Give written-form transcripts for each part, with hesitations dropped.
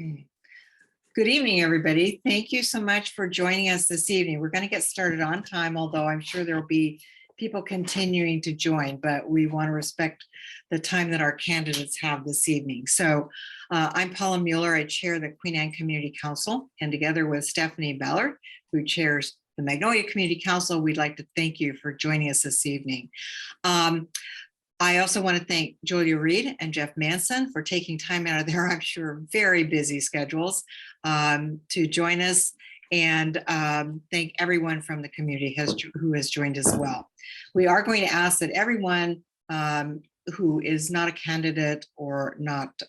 Okay. Good evening, everybody. Thank you so much for joining us this evening. We're going to get started on time, although I'm sure there will be people continuing to join, but we want to respect the time that our candidates have this evening. So I'm Paula Mueller. I chair the Queen Anne Community Council, and together with Stephanie Ballard, who chairs the Magnolia Community Council, we'd like to thank you for joining us this evening. I also want to thank Julia Reed and Jeff Manson for taking time out of their, I'm sure, very busy schedules to join us, and thank everyone from the community who has joined as well. We are going to ask that everyone who is not a candidate or not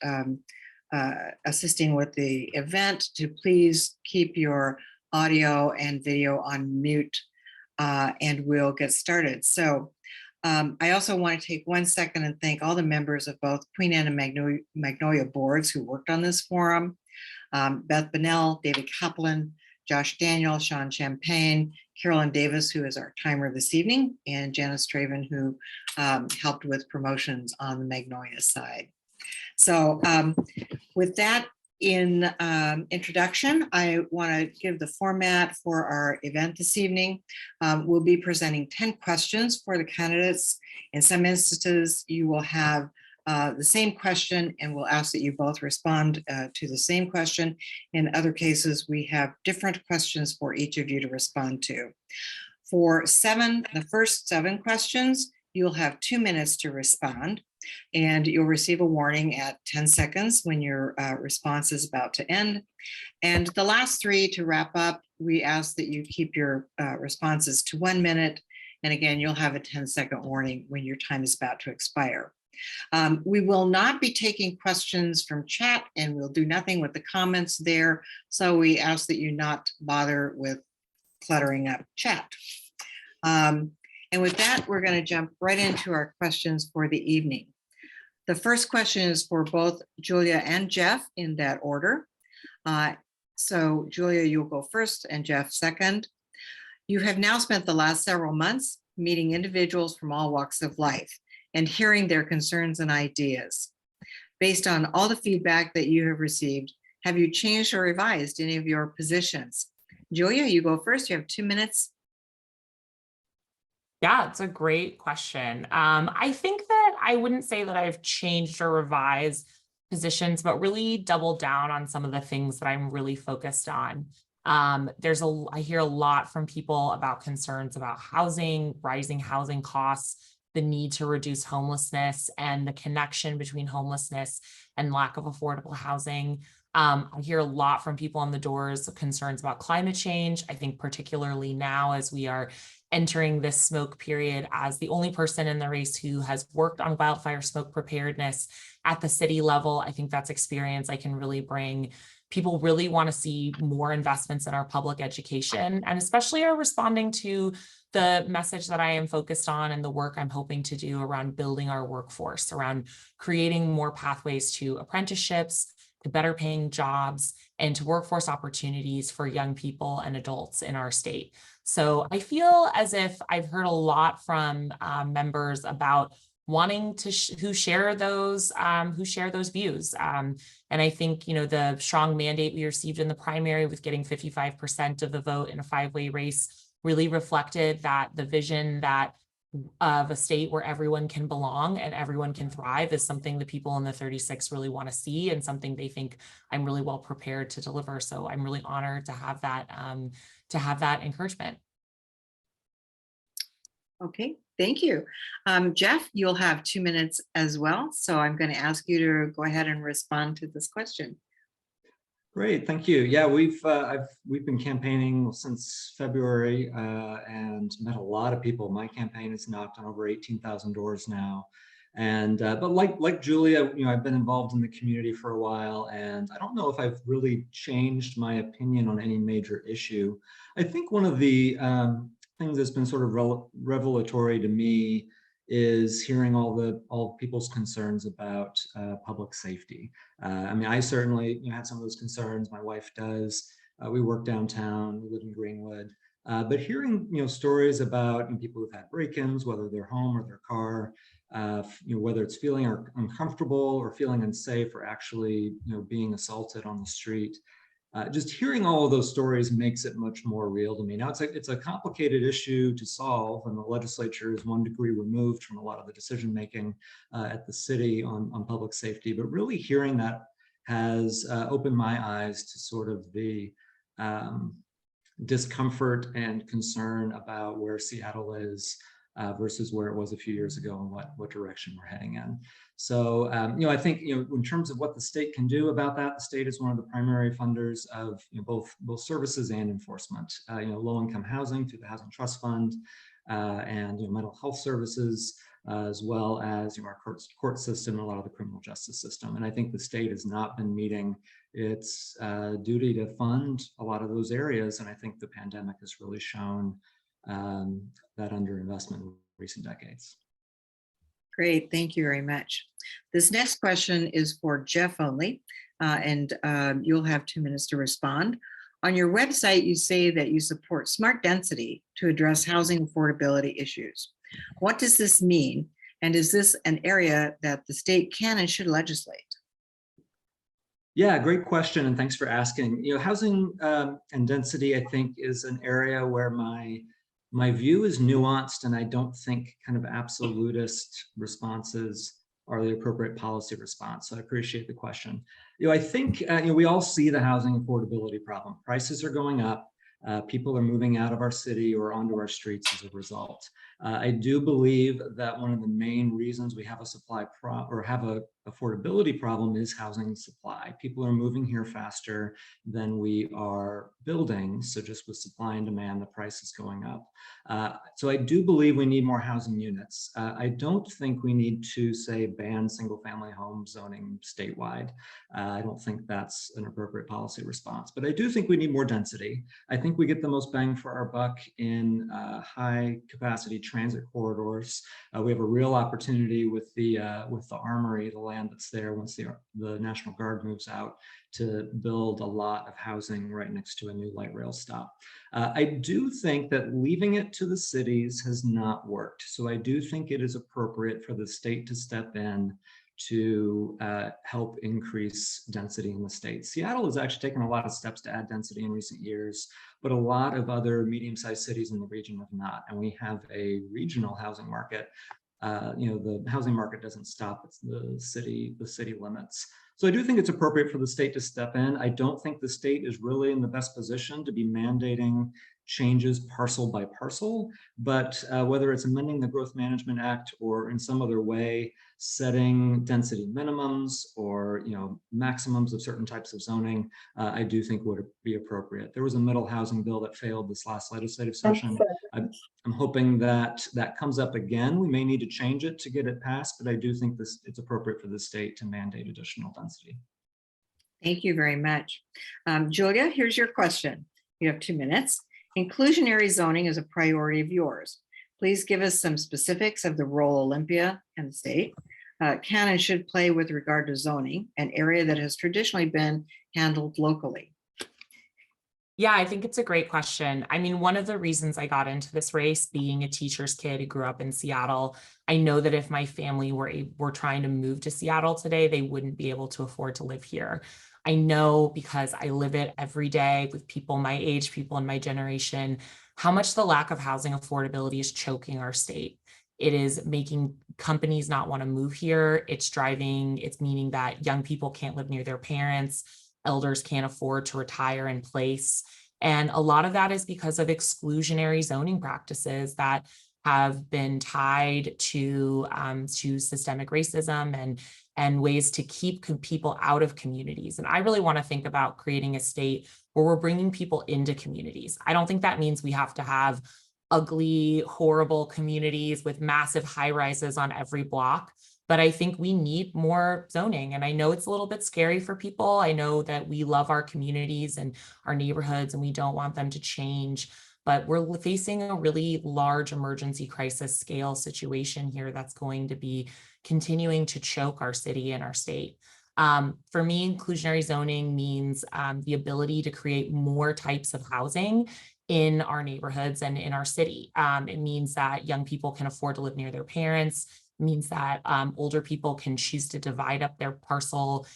assisting with the event to please keep your audio and video on mute, and we'll get started. So I also want to take 1 second and thank all the members of both Queen Anne and Magnolia boards who worked on this forum. Beth Bonnell, David Kaplan, Josh Daniel, Sean Champagne, Carolyn Davis, who is our timer this evening, and Janice Traven, who helped with promotions on the Magnolia side. So with that in introduction, I want to give the format for our event this evening. We'll be presenting 10 questions for the candidates. In some instances, you will have the same question, and we'll ask that you both respond to the same question. In other cases, we have different questions for each of you to respond to. For the first 7 questions, you'll have 2 minutes to respond, and you'll receive a warning at 10 seconds when your response is about to end. And the last 3, to wrap up, we ask that you keep your responses to 1 minute. And again, you'll have a 10-second warning when your time is about to expire. We will not be taking questions from chat, and we'll do nothing with the comments there. So we ask that you not bother with cluttering up chat. And with that, we're going to jump right into our questions for the evening. The first question is for both Julia and Jeff in that order. So Julia, you'll go first and Jeff second. You have now spent the last several months meeting individuals from all walks of life and hearing their concerns and ideas. Based on all the feedback that you have received, have you changed or revised any of your positions? Julia, you go first. You have 2 minutes. Yeah, it's a great question. I think that I wouldn't say that I've changed or revised positions, but really doubled down on some of the things that I'm really focused on. I hear a lot from people about concerns about housing, rising housing costs, the need to reduce homelessness, and the connection between homelessness and lack of affordable housing. I hear a lot from people on the doors of concerns about climate change. I think particularly now as we are entering this smoke period, as the only person in the race who has worked on wildfire smoke preparedness at the city level, I think that's experience I can really bring. People really want to see more investments in our public education, and especially are responding to the message that I am focused on and the work I'm hoping to do around building our workforce, around creating more pathways to apprenticeships, to better paying jobs, and to workforce opportunities for young people and adults in our state. So I feel as if I've heard a lot from members about wanting to who share those views. And I think, the strong mandate we received in the primary with getting 55% of the vote in a 5-way race really reflected that the vision that of a state where everyone can belong and everyone can thrive is something the people in the 36 really want to see, and something they think I'm really well prepared to deliver. So I'm really honored to have that encouragement. Okay, thank you. Jeff, you'll have 2 minutes as well. So I'm going to ask you to go ahead and respond to this question. Great, thank you. Yeah, we've been campaigning since February and met a lot of people. My campaign has knocked on over 18,000 doors now, and but like Julia, I've been involved in the community for a while, and I don't know if I've really changed my opinion on any major issue. I think one of the things that's been sort of revelatory to me is hearing all people's concerns about public safety. I mean, I certainly had some of those concerns. My wife does. We work downtown. We live in Greenwood. But hearing stories about people who've had break-ins, whether their home or their car, whether it's feeling uncomfortable or feeling unsafe or actually, being assaulted on the street. Just hearing all of those stories makes it much more real to me. Now, it's a complicated issue to solve, and the legislature is one degree removed from a lot of the decision making at the city on public safety. But really hearing that has opened my eyes to sort of the discomfort and concern about where Seattle is versus where it was a few years ago and what direction we're heading in. So, I think, in terms of what the state can do about that, the state is one of the primary funders of both services and enforcement. Low-income housing through the Housing Trust Fund, and mental health services, as well as our court system and a lot of the criminal justice system. And I think the state has not been meeting its duty to fund a lot of those areas. And I think the pandemic has really shown that underinvestment in recent decades. Great, thank you very much. This next question is for Jeff only, and you'll have 2 minutes to respond. On your website, you say that you support smart density to address housing affordability issues. What does this mean? And is this an area that the state can and should legislate? Yeah, great question, and thanks for asking. Housing and density, I think, is an area where my view is nuanced, and I don't think kind of absolutist responses are the appropriate policy response. So I appreciate the question. I think we all see the housing affordability problem. Prices are going up. People are moving out of our city or onto our streets as a result. I do believe that one of the main reasons we have a supply or have a affordability problem is housing supply. People are moving here faster than we are building. So just with supply and demand, the price is going up. So I do believe we need more housing units. I don't think we need to, say, ban single family home zoning statewide. I don't think that's an appropriate policy response, but I do think we need more density. I think we get the most bang for our buck in high capacity transit corridors. We have a real opportunity with the Armory, the land that's there once the National Guard moves out, to build a lot of housing right next to a new light rail stop. I do think that leaving it to the cities has not worked. So I do think it is appropriate for the state to step in to help increase density in the state. Seattle has actually taken a lot of steps to add density in recent years, but a lot of other medium-sized cities in the region have not. And we have a regional housing market. The housing market doesn't stop at the city limits. So I do think it's appropriate for the state to step in. I don't think the state is really in the best position to be mandating changes parcel by parcel, but whether it's amending the Growth Management Act or in some other way setting density minimums or maximums of certain types of zoning, I do think would be appropriate. There was a middle housing bill that failed this last legislative session. I'm hoping that comes up again. We may need to change it to get it passed, but I do think it's appropriate for the state to mandate additional density. Thank you very much. Julia, here's your question. You have 2 minutes. Inclusionary zoning is a priority of yours. Please give us some specifics of the role Olympia and the state can and should play with regard to zoning, an area that has traditionally been handled locally. Yeah, I think it's a great question. I mean, one of the reasons I got into this race, being a teacher's kid who grew up in Seattle, I know that if my family were trying to move to Seattle today, they wouldn't be able to afford to live here. I know because I live it every day with people my age, people in my generation, how much the lack of housing affordability is choking our state. It is making companies not want to move here. It's meaning that young people can't live near their parents. Elders can't afford to retire in place. And a lot of that is because of exclusionary zoning practices that have been tied to systemic racism and ways to keep people out of communities. And I really want to think about creating a state where we're bringing people into communities. I don't think that means we have to have ugly, horrible communities with massive high rises on every block. But I think we need more zoning. And I know it's a little bit scary for people. I know that we love our communities and our neighborhoods and we don't want them to change. But we're facing a really large emergency crisis scale situation here that's going to be continuing to choke our city and our state. For me, inclusionary zoning means the ability to create more types of housing in our neighborhoods and in our city. It means that young people can afford to live near their parents. means that older people can choose to divide up their parcel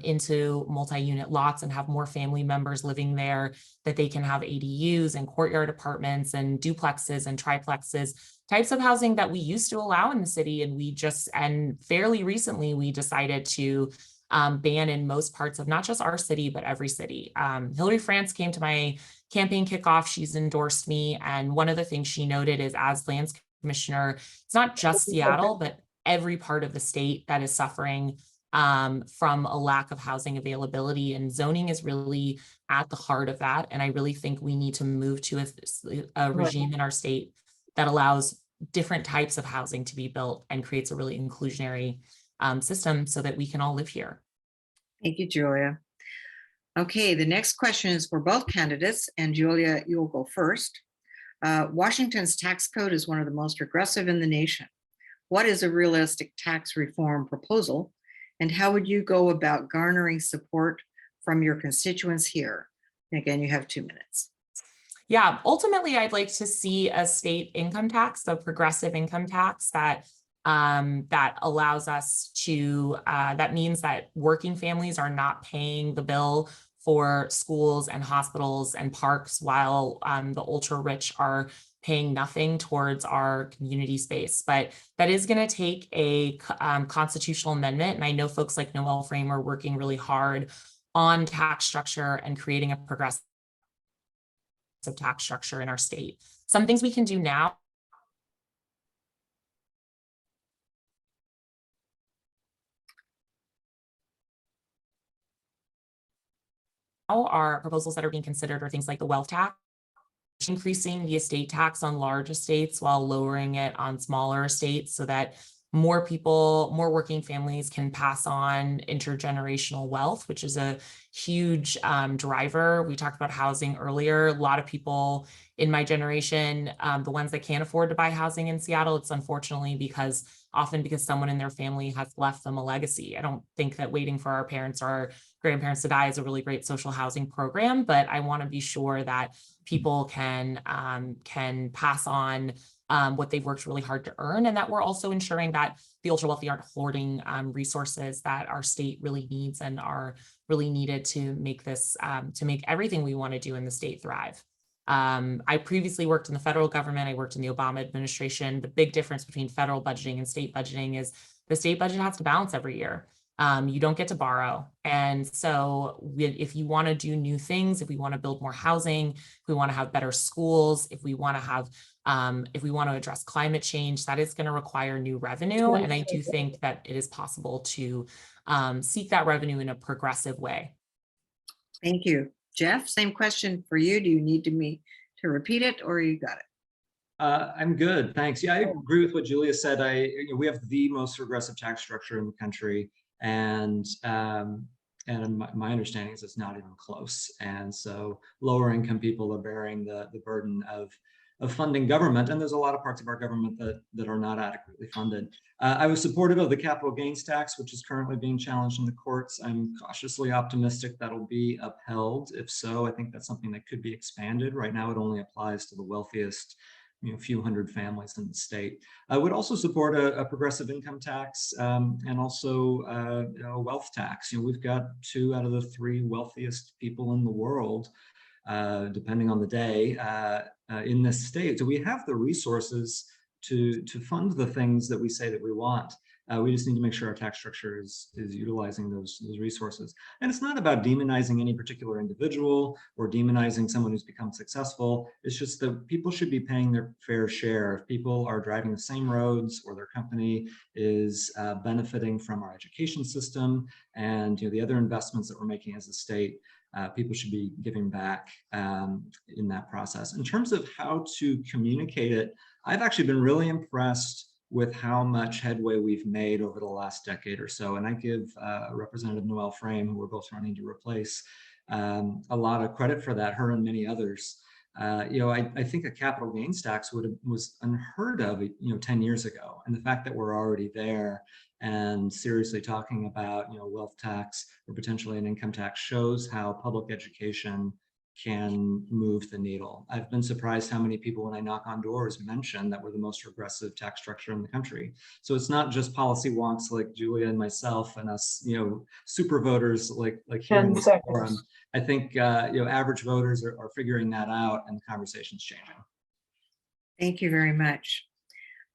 into multi-unit lots and have more family members living there, that they can have ADUs and courtyard apartments and duplexes and triplexes, types of housing that we used to allow in the city. And fairly recently, we decided to ban in most parts of not just our city, but every city. Hillary France came to my campaign kickoff. She's endorsed me. And one of the things she noted is, as lands commissioner, it's not just Seattle, but every part of the state that is suffering from a lack of housing availability, and zoning is really at the heart of that. And I really think we need to move to a regime in our state that allows different types of housing to be built and creates a really inclusionary system so that we can all live here. Thank you, Julia. Okay, the next question is for both candidates, and Julia, you'll go first. Washington's tax code is one of the most regressive in the nation. What is a realistic tax reform proposal, and how would you go about garnering support from your constituents here? And again, you have 2 minutes. Yeah, ultimately, I'd like to see a state income tax, a progressive income tax that allows us to, that means that working families are not paying the bill for schools and hospitals and parks, while the ultra rich are paying nothing towards our community space. But that is going to take a constitutional amendment. And I know folks like Noel Frame are working really hard on tax structure and creating a progressive tax structure in our state. Some things we can do now are proposals that are being considered are things like the wealth tax, increasing the estate tax on large estates while lowering it on smaller estates, so that more people, more working families can pass on intergenerational wealth, which is a huge driver. We talked about housing earlier. A lot of people in my generation, the ones that can't afford to buy housing in Seattle, it's unfortunately often because someone in their family has left them a legacy. I don't think that waiting for our parents or our grandparents to die is a really great social housing program, but I want to be sure that people can pass on what they've worked really hard to earn, and that we're also ensuring that the ultra wealthy aren't hoarding resources that our state really needs and are really needed to make this, to make everything we want to do in the state thrive. I previously worked in the federal government. I worked in the Obama administration. The big difference between federal budgeting and state budgeting is the state budget has to balance every year. You don't get to borrow. And so if you want to do new things, if we want to build more housing, if we want to have better schools, if we want to have, if we want to address climate change, that is going to require new revenue. And I do think that it is possible to seek that revenue in a progressive way. Thank you. Jeff, same question for you. Do you need me to repeat it, or you got it? I'm good, thanks. Yeah, I agree with what Julia said. We have the most regressive tax structure in the country, and my understanding is it's not even close. And so lower income people are bearing the burden of funding government, and there's a lot of parts of our government that are not adequately funded. I was supportive of the capital gains tax, which is currently being challenged in the courts. I'm cautiously optimistic that'll be upheld. If so, I think that's something that could be expanded. Right now, it only applies to the wealthiest few hundred families in the state. I would also support a progressive income tax and also a wealth tax. We've got 2 out of the 3 wealthiest people in the world, depending on the day, in this state. So we have the resources to fund the things that we say that we want. We just need to make sure our tax structure is utilizing those resources. And it's not about demonizing any particular individual or demonizing someone who's become successful. It's just that people should be paying their fair share. If people are driving the same roads, or their company is benefiting from our education system and the other investments that we're making as a state, people should be giving back in that process. In terms of how to communicate it, I've actually been really impressed with how much headway we've made over the last decade or so. And I give Representative Noel Frame, who we're both running to replace, a lot of credit for that, her and many others. I think a capital gains tax was unheard of 10 years ago. And the fact that we're already there and seriously talking about wealth tax or potentially an income tax shows how public education can move the needle. I've been surprised how many people, when I knock on doors, mention that we're the most regressive tax structure in the country. So it's not just policy wonks like Julia and myself and us, super voters like here in this forum. I think average voters are figuring that out, and the conversation's changing. Thank you very much.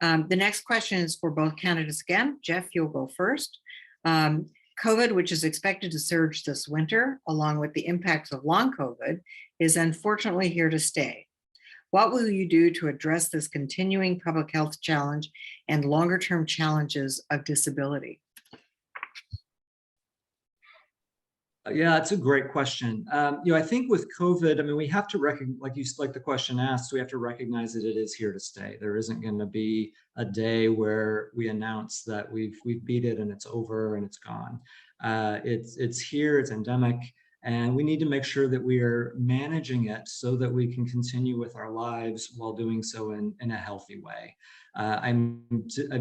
The next question is for both candidates again. Jeff, you'll go first. COVID, which is expected to surge this winter, along with the impacts of long COVID, is unfortunately here to stay. What will you do to address this continuing public health challenge and longer-term challenges of disability? Yeah, that's a great question. I think with COVID, we have to recognize, like the question asked, we have to recognize that it is here to stay. There isn't going to be a day where we announce that we've beat it and it's over and it's gone. It's here, it's endemic, and we need to make sure that we are managing it so that we can continue with our lives while doing so in a healthy way. I'm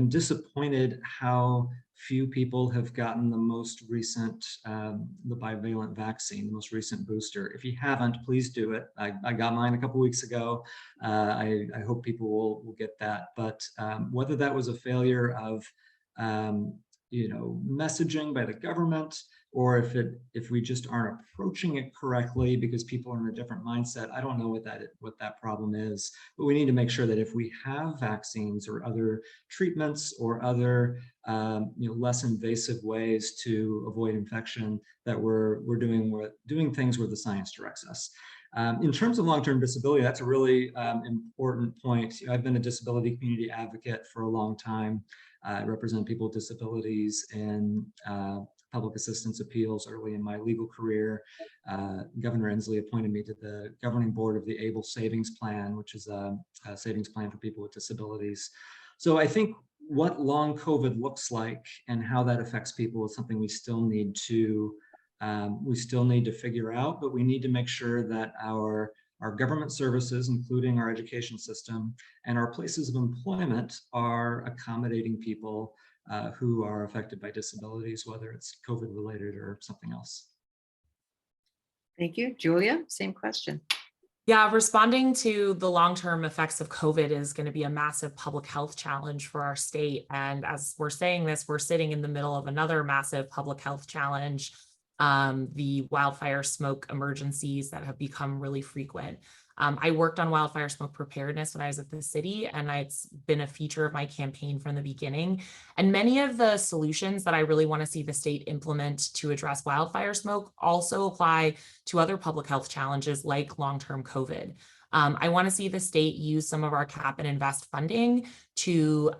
disappointed how few people have gotten the most recent, the bivalent vaccine, the most recent booster. If you haven't, please do it. I got mine a couple weeks ago. I hope people will get that. But whether that was a failure of, messaging by the government, or if we just aren't approaching it correctly because people are in a different mindset, I don't know what that problem is. But we need to make sure that if we have vaccines or other treatments or other less invasive ways to avoid infection, that we're doing things where the science directs us. In terms of long-term disability, that's a really important point. I've been a disability community advocate for a long time. I represent people with disabilities in public assistance appeals early in my legal career. Governor Inslee appointed me to the governing board of the ABLE Savings Plan, which is a savings plan for people with disabilities. So I think what long COVID looks like and how that affects people is something we still need to figure out, but we need to make sure that our government services, including our education system and our places of employment, are accommodating people who are affected by disabilities, whether it's COVID related or something else. Thank you. Julia, same question. Yeah, responding to the long-term effects of COVID is going to be a massive public health challenge for our state. And as we're saying this, we're sitting in the middle of another massive public health challenge, the wildfire smoke emergencies that have become really frequent. I worked on wildfire smoke preparedness when I was at the city, and it's been a feature of my campaign from the beginning. And many of the solutions that I really want to see the state implement to address wildfire smoke also apply to other public health challenges like long-term COVID. I want to see the state use some of our cap and invest funding to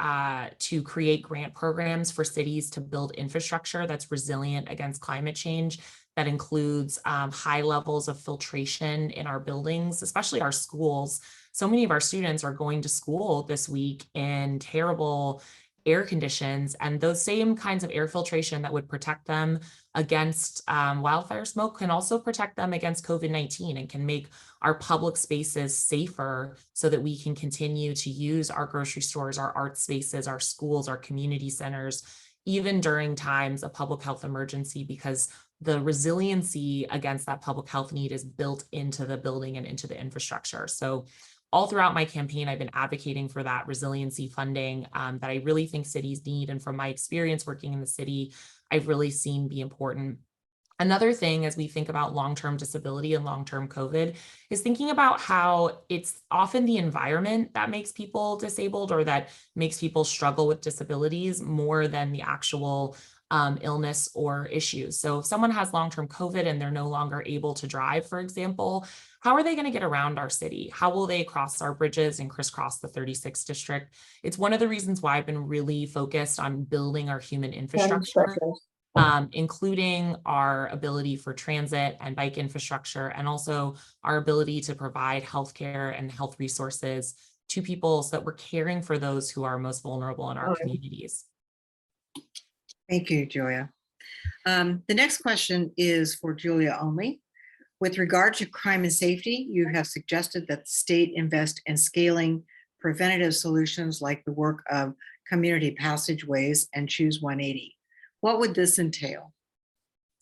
create grant programs for cities to build infrastructure that's resilient against climate change. That includes high levels of filtration in our buildings, especially our schools. So many of our students are going to school this week in terrible air conditions, and those same kinds of air filtration that would protect them against wildfire smoke can also protect them against COVID-19 and can make our public spaces safer so that we can continue to use our grocery stores, our art spaces, our schools, our community centers, even during times of public health emergency, because the resiliency against that public health need is built into the building and into the infrastructure. So all throughout my campaign, I've been advocating for that resiliency funding that I really think cities need. And from my experience working in the city, I've really seen be important. Another thing, as we think about long-term disability and long-term COVID, is thinking about how it's often the environment that makes people disabled or that makes people struggle with disabilities more than the actual illness or issues. So if someone has long-term COVID and they're no longer able to drive, for example, how are they going to get around our city? How will they cross our bridges and crisscross the 36th district? It's one of the reasons why I've been really focused on building our human infrastructure, including our ability for transit and bike infrastructure, and also our ability to provide healthcare and health resources to people so that we're caring for those who are most vulnerable in our communities. Thank you, Julia. The next question is for Julia only. With regard to crime and safety, you have suggested that the state invest in scaling preventative solutions like the work of community passageways and Choose 180. What would this entail?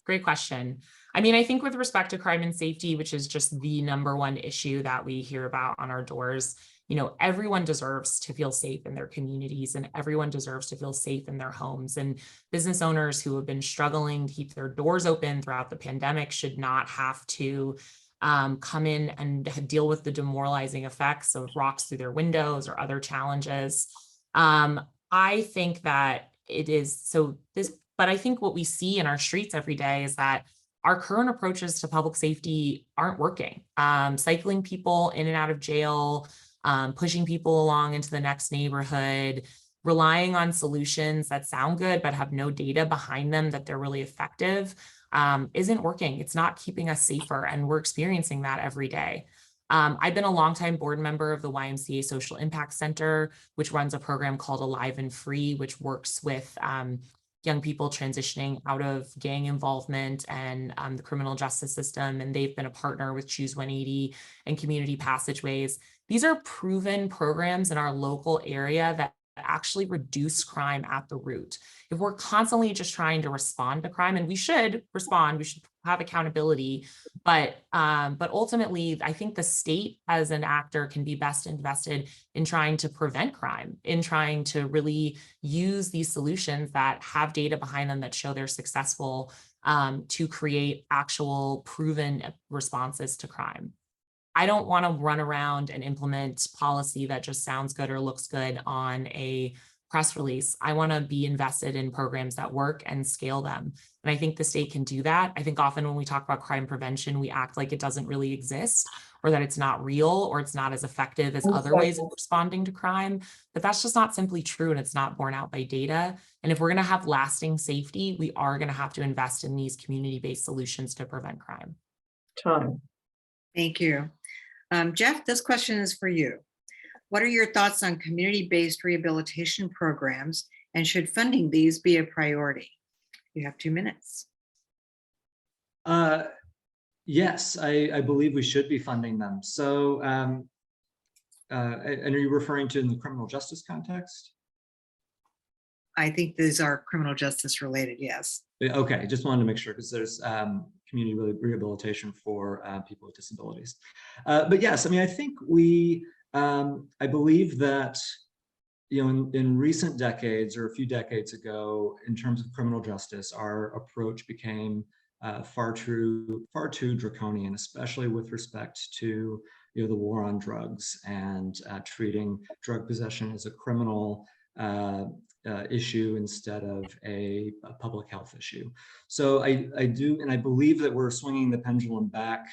Great question. I mean, I think with respect to crime and safety, which is just the number one issue that we hear about on our doors, you know, everyone deserves to feel safe in their communities and everyone deserves to feel safe in their homes. And business owners who have been struggling to keep their doors open throughout the pandemic should not have to come in and deal with the demoralizing effects of rocks through their windows or other challenges. I think that it is so this, but I think what we see in our streets every day is that our current approaches to public safety aren't working. Cycling people in and out of jail, pushing people along into the next neighborhood, relying on solutions that sound good but have no data behind them that they're really effective, isn't working. It's not keeping us safer, and we're experiencing that every day. I've been a longtime board member of the YMCA Social Impact Center, which runs a program called Alive and Free, which works with young people transitioning out of gang involvement and the criminal justice system. And they've been a partner with Choose 180 and Community Passageways. These are proven programs in our local area that actually reduce crime at the root. If we're constantly just trying to respond to crime, and we should respond, we should have accountability, but ultimately, I think the state as an actor can be best invested in trying to prevent crime, in trying to really use these solutions that have data behind them that show they're successful to create actual proven responses to crime. I don't want to run around and implement policy that just sounds good or looks good on a press release. I want to be invested in programs that work and scale them. And I think the state can do that. I think often when we talk about crime prevention, we act like it doesn't really exist or that it's not real or it's not as effective as other ways of responding to crime. But that's just not simply true, and it's not borne out by data. And if we're going to have lasting safety, we are going to have to invest in these community-based solutions to prevent crime. Time. Thank you. Jeff, this question is for you. What are your thoughts on community-based rehabilitation programs, and should funding these be a priority? You have 2 minutes. Yes, I believe we should be funding them. So, and are you referring to in the criminal justice context? I think these are criminal justice related, yes. Okay, just wanted to make sure because there's community rehabilitation for people with disabilities. But yes, I mean, I think I believe that, you know, in recent decades or a few decades ago, in terms of criminal justice, our approach became far too draconian, especially with respect to, you know, the war on drugs and treating drug possession as a criminal issue instead of a public health issue. So I do, and I believe that we're swinging the pendulum back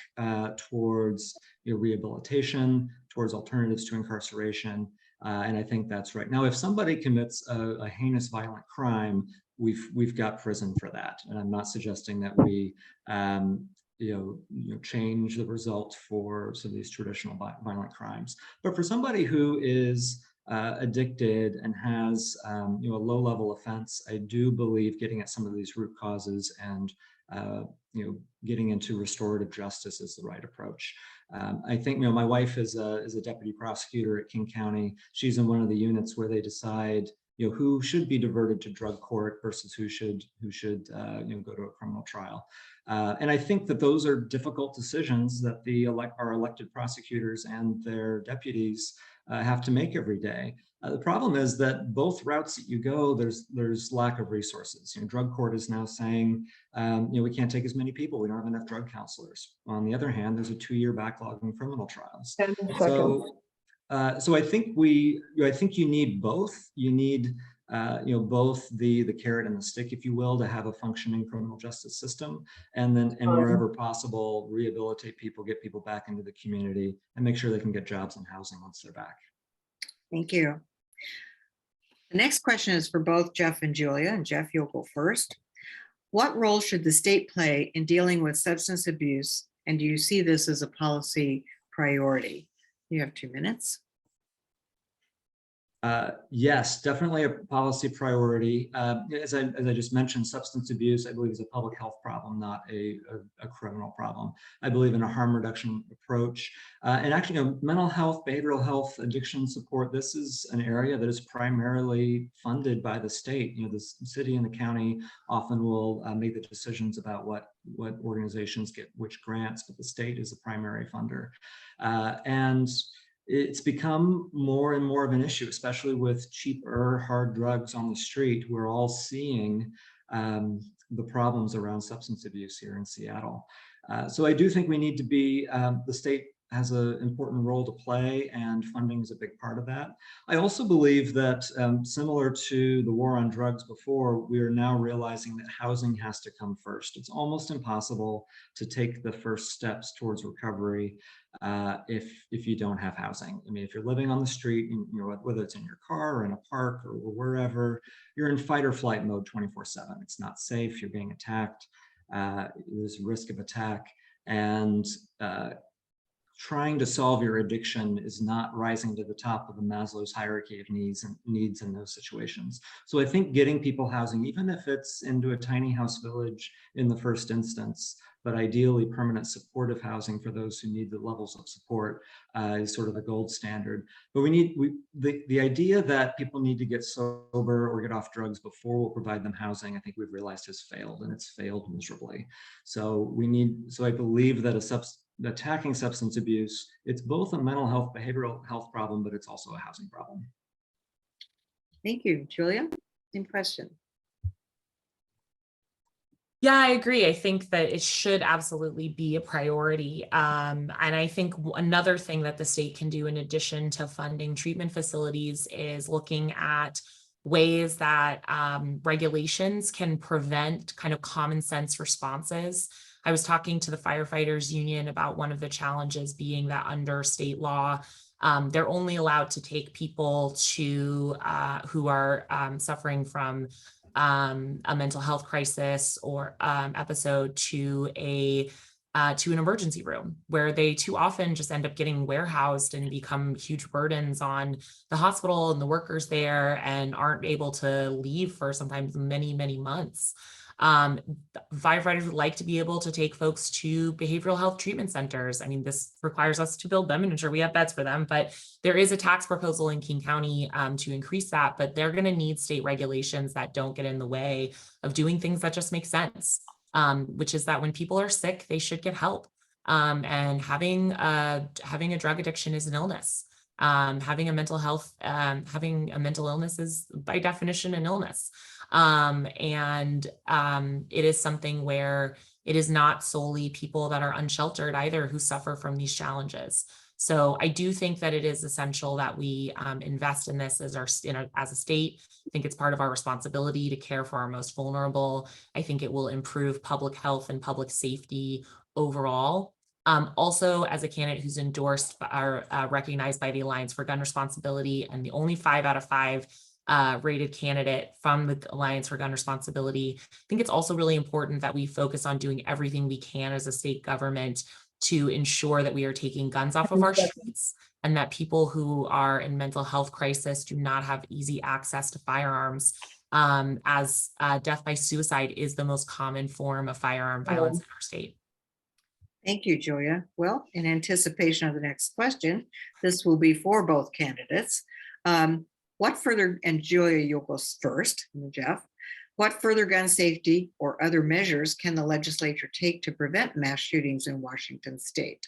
towards, you know, rehabilitation, towards alternatives to incarceration, and I think that's right. Now, if somebody commits a heinous violent crime, we've got prison for that, and I'm not suggesting that we you know change the result for some of these traditional violent crimes. But for somebody who is addicted and has you know, a low-level offense, I do believe getting at some of these root causes and you know, getting into restorative justice is the right approach. I think, you know, my wife is a deputy prosecutor at King County. She's in one of the units where they decide, you know, who should be diverted to drug court versus who should you know, go to a criminal trial. And I think that those are difficult decisions that our elected prosecutors and their deputies have to make every day. The problem is that both routes that you go, there's lack of resources. You know, drug court is now saying, you know, we can't take as many people. We don't have enough drug counselors. On the other hand, there's a 2-year backlog in criminal trials. So I think you need both. You need you know, both the carrot and the stick, if you will, to have a functioning criminal justice system, and wherever possible, rehabilitate people, get people back into the community, and make sure they can get jobs and housing once they're back. Thank you. The next question is for both Jeff and Julia, and Jeff, you'll go first. What role should the state play in dealing with substance abuse, and do you see this as a policy priority? You have 2 minutes. Yes, definitely a policy priority. As I just mentioned, substance abuse, I believe, is a public health problem, not a criminal problem. I believe in a harm reduction approach. And actually, mental health, behavioral health, addiction support, this is an area that is primarily funded by the state. The city and the county often will make the decisions about what organizations get which grants, but the state is the primary funder. And it's become more and more of an issue, especially with cheaper hard drugs on the street. We're all seeing the problems around substance abuse here in Seattle. So I do think we need to be, the state has an important role to play, and funding is a big part of that. I also believe that similar to the war on drugs before, we are now realizing that housing has to come first. It's almost impossible to take the first steps towards recovery if you don't have housing. I mean, if you're living on the street, whether it's in your car or in a park or wherever, you're in fight or flight mode 24/7. It's not safe. You're being attacked. There's risk of attack, and trying to solve your addiction is not rising to the top of the Maslow's hierarchy of needs in those situations. So I think getting people housing, even if it's into a tiny house village in the first instance, but ideally permanent supportive housing for those who need the levels of support, is sort of the gold standard. But the idea that people need to get sober or get off drugs before we'll provide them housing, I think we've realized has failed, and it's failed miserably. So I believe that attacking substance abuse, it's both a mental health, behavioral health problem, but it's also a housing problem. Thank you. Julia, same question. Yeah, I agree. I think that it should absolutely be a priority. And I think another thing that the state can do in addition to funding treatment facilities is looking at ways that regulations can prevent kind of common sense responses. I was talking to the firefighters union about one of the challenges being that under state law, they're only allowed to take people to who are suffering from a mental health crisis or episode to an emergency room, where they too often just end up getting warehoused and become huge burdens on the hospital and the workers there, and aren't able to leave for sometimes many, many months. Firefighters would like to be able to take folks to behavioral health treatment centers. I mean, this requires us to build them and ensure we have beds for them, but there is a tax proposal in King County to increase that, but they're going to need state regulations that don't get in the way of doing things that just make sense, which is that when people are sick, they should get help. And having a drug addiction is an illness. Having a mental illness is by definition an illness. It is something where it is not solely people that are unsheltered either who suffer from these challenges. So I do think that it is essential that we invest in this as a state. I think it's part of our responsibility to care for our most vulnerable. I think it will improve public health and public safety overall. Also, as a candidate who's endorsed or recognized by the Alliance for Gun Responsibility, and the only 5 out of 5 rated candidate from the Alliance for Gun Responsibility, I think it's also really important that we focus on doing everything we can as a state government to ensure that we are taking guns off of our streets, and that people who are in mental health crisis do not have easy access to firearms, as death by suicide is the most common form of firearm violence in our state. Thank you, Julia. Well, in anticipation of the next question, this will be for both candidates. What further, and Julia, you'll go first, and Jeff, what further gun safety or other measures can the legislature take to prevent mass shootings in Washington state?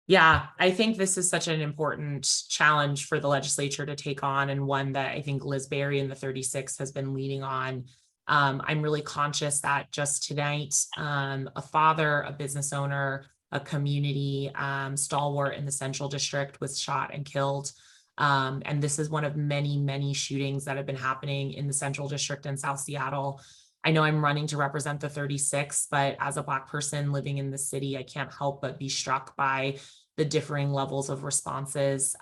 Yeah, I think this is such an important challenge for the legislature to take on, and one that I think Liz Berry in the 36 has been leading on. I'm really conscious that just tonight, a father, a business owner, a community stalwart in the Central District was shot and killed. And this is one of many, many shootings that have been happening in the Central District in South Seattle. I know I'm running to represent the 36, but as a Black person living in the city, I can't help but be struck by the differing levels of responses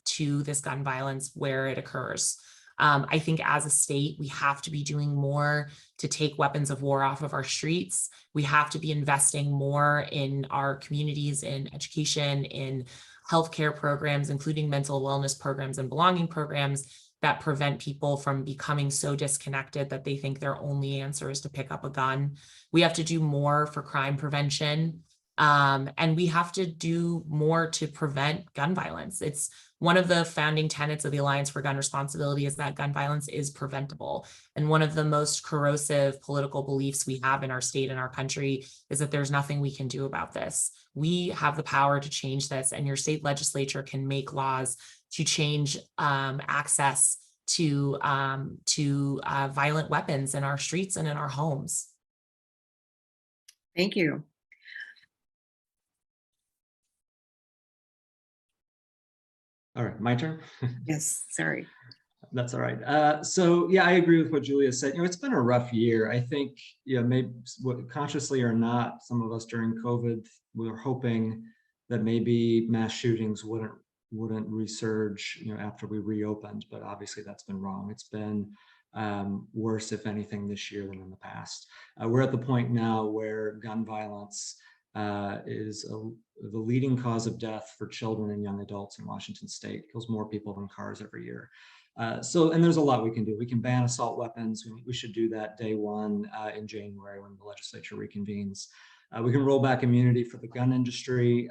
to this gun violence where it occurs. I think as a state, we have to be doing more to take weapons of war off of our streets. We have to be investing more in our communities, in education, in healthcare programs, including mental wellness programs and belonging programs that prevent people from becoming so disconnected that they think their only answer is to pick up a gun. We have to do more for crime prevention. And we have to do more to prevent gun violence. It's one of the founding tenets of the Alliance for Gun Responsibility is that gun violence is preventable. And one of the most corrosive political beliefs we have in our state and our country is that there's nothing we can do about this. We have the power to change this, and your state legislature can make laws to change access to violent weapons in our streets and in our homes. Thank you. All right, my turn. Yes, sorry. That's all right. So yeah, I agree with what Julia said. It's been a rough year. I think, maybe consciously or not, some of us during COVID, we were hoping that maybe mass shootings wouldn't resurge, after we reopened, but obviously that's been wrong. It's been worse, if anything, this year than in the past. We're at the point now where gun violence is the leading cause of death for children and young adults in Washington state. Kills more people than cars every year. And there's a lot we can do. We can ban assault weapons. We should do that day one in January when the legislature reconvenes. We can roll back immunity for the gun industry.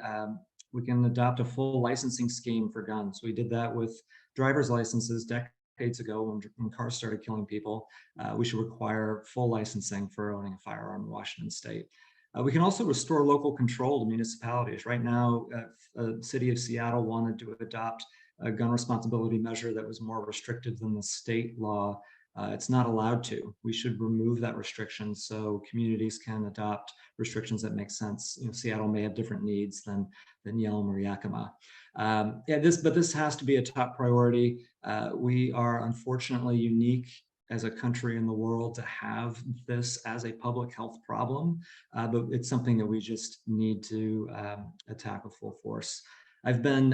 We can adopt a full licensing scheme for guns. We did that with driver's licenses decades ago when cars started killing people. We should require full licensing for owning a firearm in Washington state. We can also restore local control to municipalities. Right now, the city of Seattle wanted to adopt a gun responsibility measure that was more restrictive than the state law. It's not allowed to. We should remove that restriction so communities can adopt restrictions that make sense. Seattle may have different needs than Yelm or Yakima. But this has to be a top priority. We are unfortunately unique as a country in the world to have this as a public health problem, but it's something that we just need to attack with full force. I've been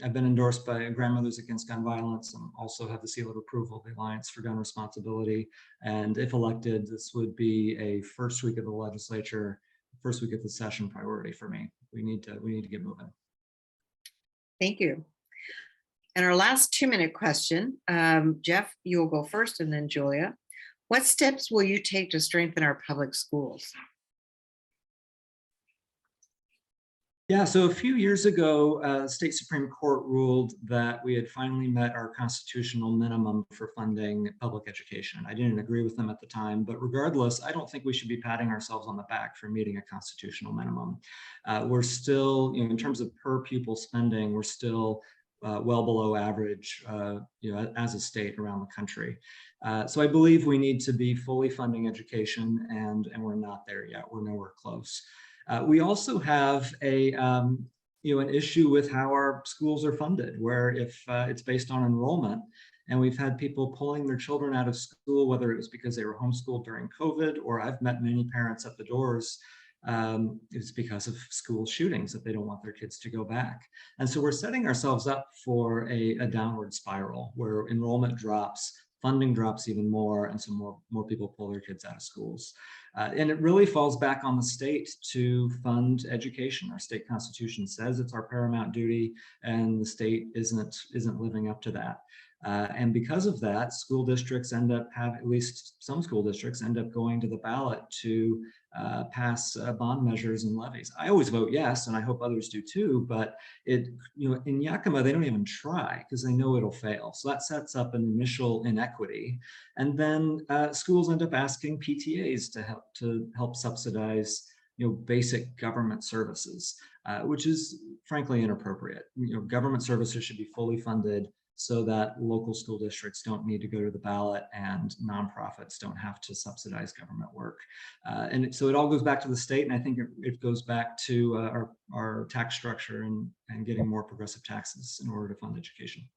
endorsed by Grandmothers Against Gun Violence and also have the seal of approval of the Alliance for Gun Responsibility. And if elected, this would be a first week of the legislature, first week of the session priority for me. We need to get moving. Thank you. And our last 2-minute question, Jeff, you'll go first and then Julia. What steps will you take to strengthen our public schools? Yeah, so a few years ago, the state Supreme Court ruled that we had finally met our constitutional minimum for funding public education. I didn't agree with them at the time, but regardless, I don't think we should be patting ourselves on the back for meeting a constitutional minimum. We're still, in terms of per pupil spending, we're still well below average, as a state around the country. So I believe we need to be fully funding education, and we're not there yet. We're nowhere close. We also have an issue with how our schools are funded, where if it's based on enrollment, and we've had people pulling their children out of school, whether it was because they were homeschooled during COVID, or I've met many parents at the doors, it's because of school shootings that they don't want their kids to go back. And so we're setting ourselves up for a downward spiral where enrollment drops, funding drops even more, and so more people pull their kids out of schools. And it really falls back on the state to fund education. Our state constitution says it's our paramount duty, and the state isn't living up to that. And because of that, school districts at least some school districts end up going to the ballot to pass bond measures and levies. I always vote yes, and I hope others do too, but in Yakima, they don't even try because they know it'll fail. So that sets up an initial inequity. And then schools end up asking PTAs to help subsidize basic government services, which is frankly inappropriate. Government services should be fully funded so that local school districts don't need to go to the ballot and nonprofits don't have to subsidize government work. And so it all goes back to the state, and I think it goes back to our tax structure and getting more progressive taxes in order to fund education.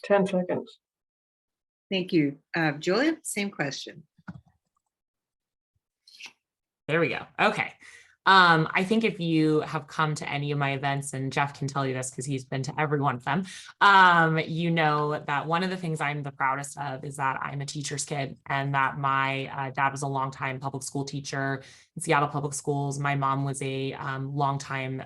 10 seconds. Thank you. Julia, same question. There we go. Okay. I think if you have come to any of my events, and Jeff can tell you this because he's been to every one of them, you know that one of the things I'm the proudest of is that I'm a teacher's kid, and that my dad was a longtime public school teacher in Seattle Public Schools. My mom was a longtime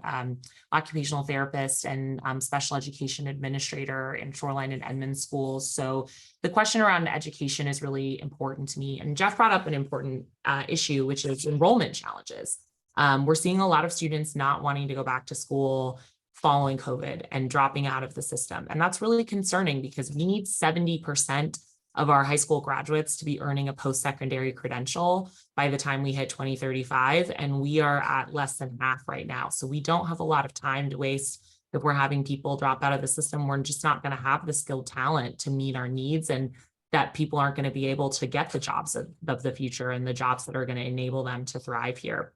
occupational therapist and special education administrator in Shoreline and Edmond schools. So the question around education is really important to me. And Jeff brought up an important issue, which is enrollment challenges. We're seeing a lot of students not wanting to go back to school following COVID and dropping out of the system. And that's really concerning because we need 70% of our high school graduates to be earning a post-secondary credential by the time we hit 2035. And we are at less than half right now. So we don't have a lot of time to waste. If we're having people drop out of the system, we're just not going to have the skilled talent to meet our needs, and that people aren't going to be able to get the jobs of the future and the jobs that are going to enable them to thrive here.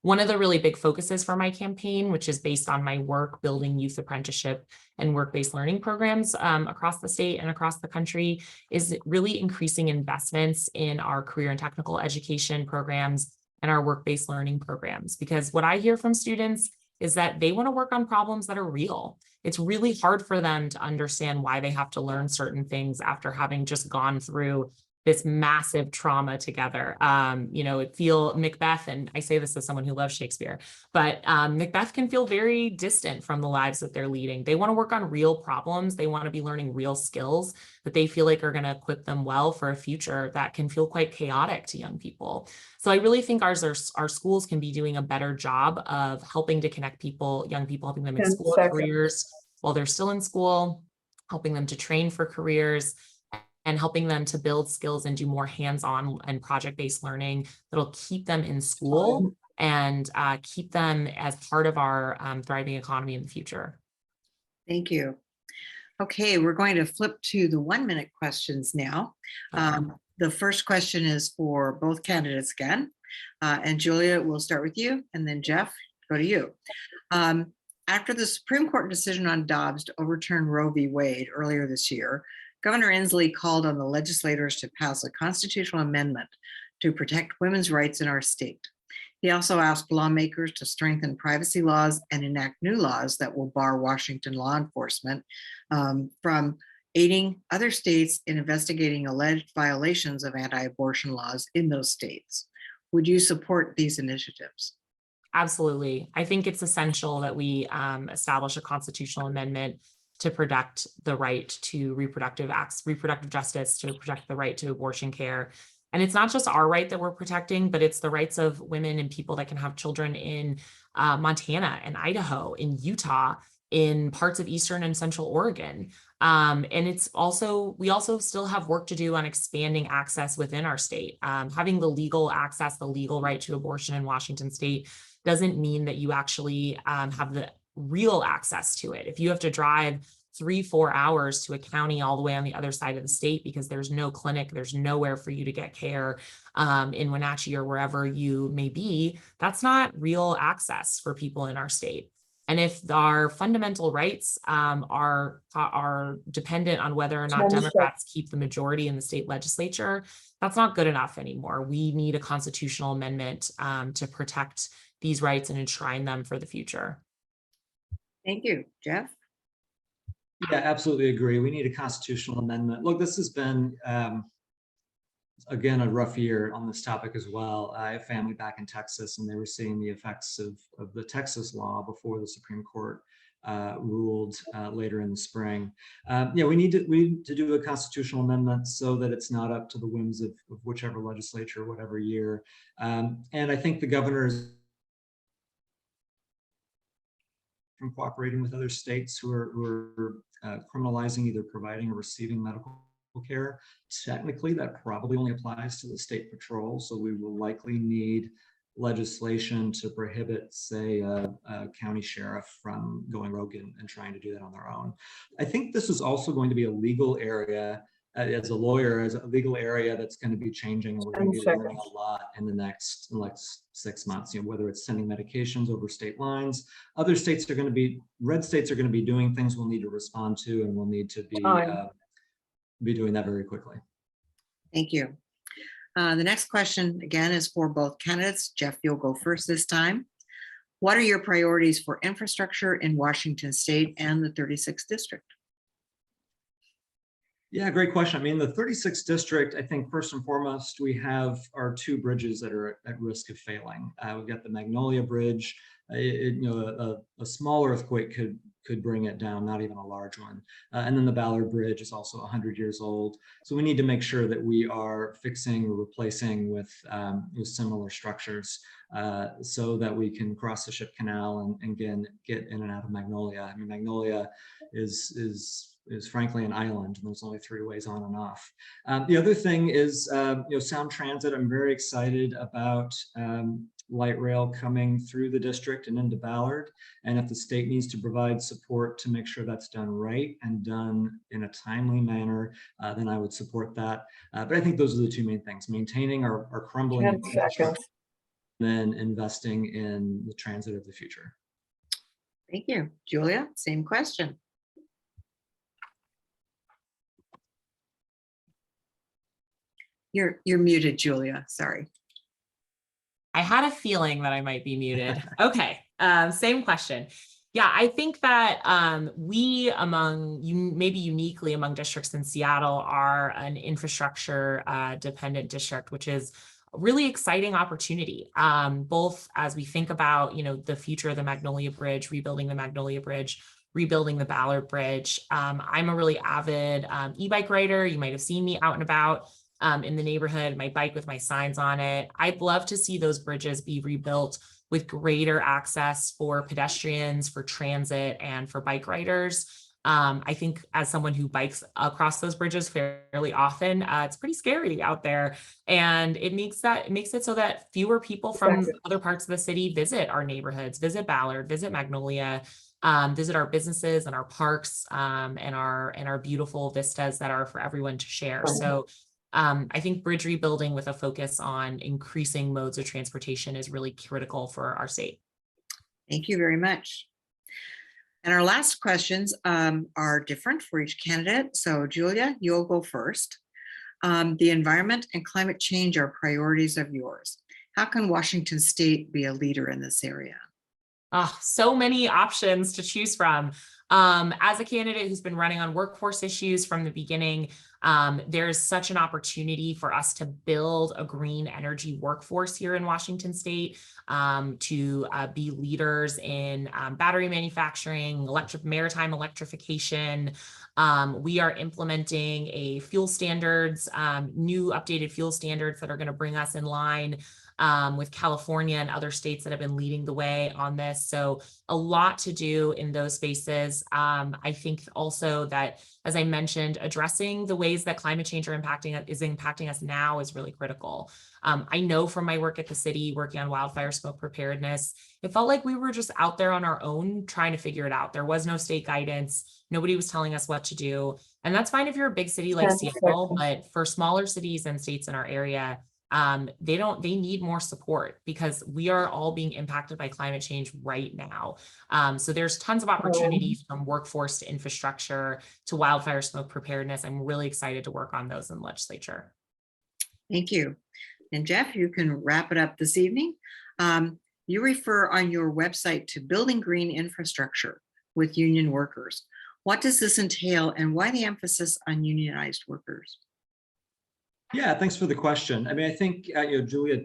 One of the really big focuses for my campaign, which is based on my work building youth apprenticeship and work-based learning programs across the state and across the country, is really increasing investments in our career and technical education programs and our work-based learning programs. Because what I hear from students is that they want to work on problems that are real. It's really hard for them to understand why they have to learn certain things after having just gone through this massive trauma together. You know, it feel Macbeth, and I say this as someone who loves Shakespeare, but Macbeth can feel very distant from the lives that they're leading. They want to work on real problems. They want to be learning real skills that they feel like are going to equip them well for a future that can feel quite chaotic to young people. So I really think our schools can be doing a better job of helping to connect people, young people, helping them explore careers while they're still in school, helping them to train for careers, and helping them to build skills and do more hands-on and project-based learning that'll keep them in school and keep them as part of our thriving economy in the future. Thank you. Okay, we're going to flip to the 1-minute questions now. The first question is for both candidates again. And Julia, we'll start with you, and then Jeff, go to you. After the Supreme Court decision on Dobbs to overturn Roe v. Wade earlier this year, Governor Inslee called on the legislators to pass a constitutional amendment to protect women's rights in our state. He also asked lawmakers to strengthen privacy laws and enact new laws that will bar Washington law enforcement from aiding other states in investigating alleged violations of anti-abortion laws in those states. Would you support these initiatives? Absolutely. I think it's essential that we establish a constitutional amendment to protect the right to reproductive justice, to protect the right to abortion care. And it's not just our right that we're protecting, but it's the rights of women and people that can have children in Montana and Idaho, in Utah, in parts of Eastern and Central Oregon. And it's also, we also still have work to do on expanding access within our state. Having the legal access, the legal right to abortion in Washington state doesn't mean that you actually have the real access to it. If you have to drive 3-4 hours to a county all the way on the other side of the state because there's no clinic, there's nowhere for you to get care in Wenatchee or wherever you may be, that's not real access for people in our state. And if our fundamental rights are dependent on whether or not Democrats keep the majority in the state legislature, that's not good enough anymore. We need a constitutional amendment to protect these rights and enshrine them for the future. Thank you. Jeff? Yeah, absolutely agree. We need a constitutional amendment. Look, this has been, again, a rough year on this topic as well. I have family back in Texas, and they were seeing the effects of the Texas law before the Supreme Court ruled later in the spring. Yeah, we need to do a constitutional amendment so that it's not up to the whims of whichever legislature, whatever year. And I think the governor is from cooperating with other states who are criminalizing either providing or receiving medical care. Technically, that probably only applies to the state patrol, so we will likely need legislation to prohibit, say, a county sheriff from going rogue and trying to do that on their own. I think this is also going to be a legal area. As a lawyer, as a legal area that's going to be changing. We're going to be learning a lot in the next 6 months, you know, whether it's sending medications over state lines. Other states are going to be, red states are going to be doing things we'll need to respond to, and we'll need to be doing that very quickly. Thank you. The next question, again, is for both candidates. Jeff, you'll go first this time. What are your priorities for infrastructure in Washington State and the 36th District? Yeah, great question. I mean, the 36th district, I think first and foremost, we have our two bridges that are at risk of failing. We've got the Magnolia Bridge. A small earthquake could bring it down, not even a large one. And then the Ballard Bridge is also 100 years old. So we need to make sure that we are fixing or replacing with similar structures so that we can cross the Ship Canal and again, get in and out of Magnolia. I mean, Magnolia is frankly an island, and there's only 3 ways on and off. The other thing is, sound transit. I'm very excited about light rail coming through the district and into Ballard. And if the state needs to provide support to make sure that's done right and done in a timely manner, then I would support that. But I think those are the 2 main things: maintaining our crumbling 10 seconds. and then investing in the transit of the future. Thank you. Julia, same question. You're muted, Julia. Sorry. I had a feeling that I might be muted. Okay, same question. Yeah, I think that we maybe uniquely among districts in Seattle are an infrastructure dependent district, which is a really exciting opportunity, both as we think about, the future of the Magnolia Bridge, rebuilding the Magnolia Bridge, rebuilding the Ballard Bridge. I'm a really avid e-bike rider. You might have seen me out and about in the neighborhood, my bike with my signs on it. I'd love to see those bridges be rebuilt with greater access for pedestrians, for transit, and for bike riders. I think as someone who bikes across those bridges fairly often, it's pretty scary out there. And it makes it so that fewer people from other parts of the city visit our neighborhoods, visit Ballard, visit Magnolia, visit our businesses and our parks, and our beautiful vistas that are for everyone to share. So I think bridge rebuilding with a focus on increasing modes of transportation is really critical for our state. Thank you very much. And our last questions are different for each candidate. So Julia, you'll go first. The environment and climate change are priorities of yours. How can Washington State be a leader in this area? Oh, so many options to choose from. As a candidate who's been running on workforce issues from the beginning, there's such an opportunity for us to build a green energy workforce here in Washington State, to be leaders in battery manufacturing, maritime electrification. We are implementing a fuel standards, new updated fuel standards that are going to bring us in line with California and other states that have been leading the way on this. So a lot to do in those spaces. I think also that, as I mentioned, addressing the ways that climate change is impacting us now is really critical. I know from my work at the city, working on wildfire smoke preparedness, it felt like we were just out there on our own trying to figure it out. There was no state guidance. Nobody was telling us what to do. And that's fine if you're a big city like Seattle, but for smaller cities and states in our area, they need more support because we are all being impacted by climate change right now. So there's tons of opportunities from workforce to infrastructure to wildfire smoke preparedness. I'm really excited to work on those in the legislature. Thank you. And Jeff, you can wrap it up this evening. You refer on your website to building green infrastructure with union workers. What does this entail and why the emphasis on unionized workers? Yeah, thanks for the question. I mean, I think Julia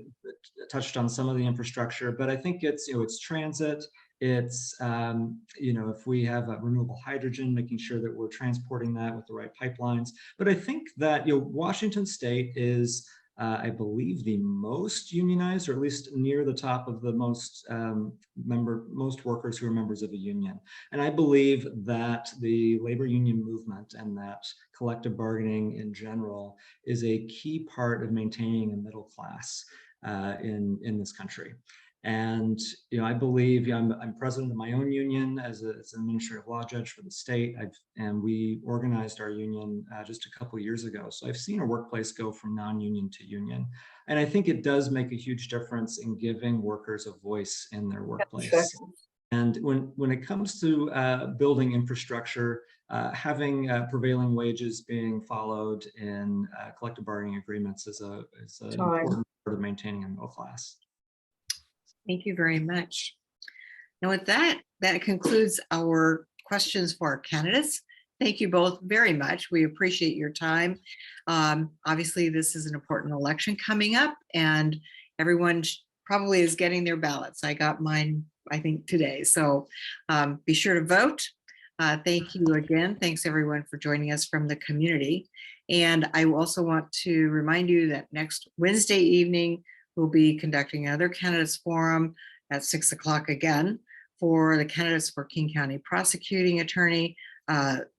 touched on some of the infrastructure, but I think it's transit. It's if we have renewable hydrogen, making sure that we're transporting that with the right pipelines. But I think that Washington State is, I believe, the most unionized, or at least near the top of the most workers who are members of a union. And I believe that the labor union movement and that collective bargaining in general is a key part of maintaining a middle class in this country. And I believe I'm president of my own union as an administrative law judge for the state, and we organized our union just a couple of years ago. So I've seen a workplace go from non-union to union, and I think it does make a huge difference in giving workers a voice in their workplace. And when it comes to building infrastructure, having prevailing wages being followed in collective bargaining agreements is an important part of maintaining a middle class. Thank you very much. Now with that, that concludes our questions for our candidates. Thank you both very much. We appreciate your time. Obviously, this is an important election coming up, and everyone probably is getting their ballots. I got mine, I think, today. So be sure to vote. Thank you again. Thanks everyone for joining us from the community. And I also want to remind you that next Wednesday evening, we'll be conducting another candidates forum at 6 o'clock again for the candidates for King County Prosecuting Attorney,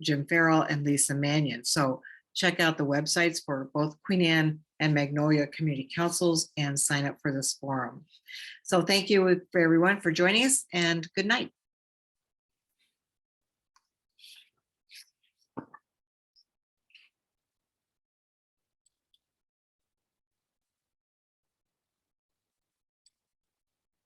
Jim Farrell and Lisa Mannion. So check out the websites for both Queen Anne and Magnolia Community Councils and sign up for this forum. So thank you for everyone for joining us, and good night.